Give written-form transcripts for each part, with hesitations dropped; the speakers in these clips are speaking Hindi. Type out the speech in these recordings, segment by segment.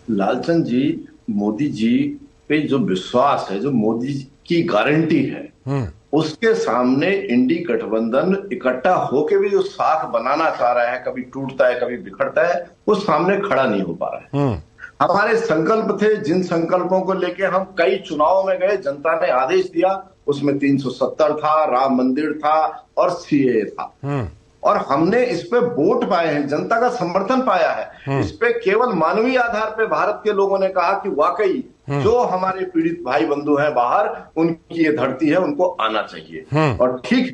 लालचंद जी, मोदी जी पे जो विश्वास है, जो मोदी जी की गारंटी है, हम्म। उसके सामने इंडी गठबंधन इकट्ठा होके भी जो साथ बनाना चाह रहा है, कभी टूटता है कभी बिखरता है, वो सामने खड़ा नहीं हो पा रहा है। हम्म। हमारे संकल्प थे, जिन संकल्पों को लेके हम कई चुनाव में गए, जनता ने आदेश दिया, उसमें 370 था, राम मंदिर था और सीए था। हम्म। और हमने इस पे वोट पाए हैं, जनता का समर्थन पाया है। हम्म। इस पे केवल मानवीय आधार पे भारत के लोगों ने कहा कि वाकई हम्म। जो हमारे पीड़ित भाई बंधु हैं बाहर, उनकी ये धरती है, उनको आना चाहिए। हम्म। और ठीक है,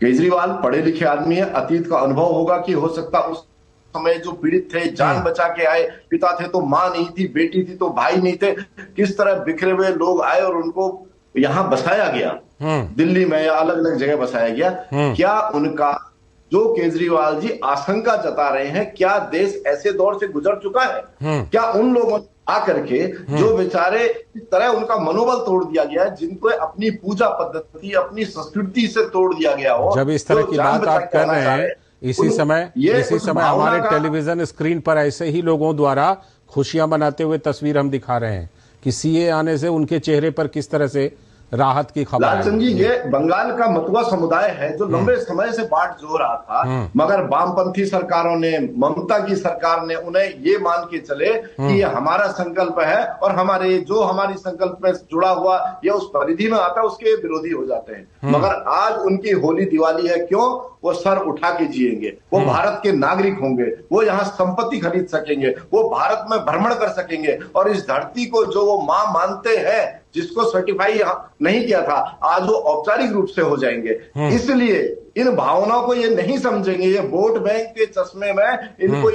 केजरीवाल पढ़े लिखे आदमी है, अतीत का अनुभव होगा कि हो सकता उस समय जो पीड़ित थे, जान हम्म। बचा के आए, पिता थे तो मां नहीं थी, बेटी थी तो भाई नहीं थे, किस तरह बिखरे हुए लोग आए और उनको यहां बसाया गया, हम्म। दिल्ली में या अलग अलग जगह बसाया गया। हम्म। क्या उनका, जो केजरीवाल जी आशंका जता रहे हैं, क्या देश ऐसे दौर से गुजर चुका है? हम्म। क्या उन लोगों ने आकर के, जो बेचारे इस तरह उनका मनोबल तोड़ दिया गया है, जिनको अपनी पूजा पद्धति, अपनी संस्कृति से तोड़ दिया गया हो, जब इस तरह जो की जान बात बचा आप के कर आना रहे चाह रहे हैं, हैं, इसी समय ये इसी उस समय भावना हमारे का। टेलीविजन स्क्रीन पर ऐसे ही लोगों द्वारा खुशियां मनाते हुए तस्वीर हम दिखा रहे हैं कि सीए आने से उनके चेहरे पर किस तरह से राहत की खबर आई लालचंद जी, है। ये बंगाल का मतुआ समुदाय है जो लंबे समय से बाट जो रहा था, हम्म। मगर वामपंथी सरकारों ने, ममता की सरकार ने उन्हें ये मान के चले कि ये हमारा संकल्प है और हमारे जो हमारी संकल्प में जुड़ा हुआ या उस परिधि में आता है, उसके विरोधी हो जाते हैं। मगर आज उनकी होली दिवाली है, क्यों? वो सर उठा के जिएंगे, वो भारत के नागरिक होंगे, वो यहाँ संपत्ति खरीद सकेंगे, वो भारत में भ्रमण कर सकेंगे, और इस धरती को जो वो मां मानते हैं, जिसको सर्टिफाई नहीं किया था, आज वो औपचारिक रूप से हो जाएंगे। इसलिए इन भावनाओं को ये नहीं समझेंगे, ये वोट बैंक के चश्मे में इनको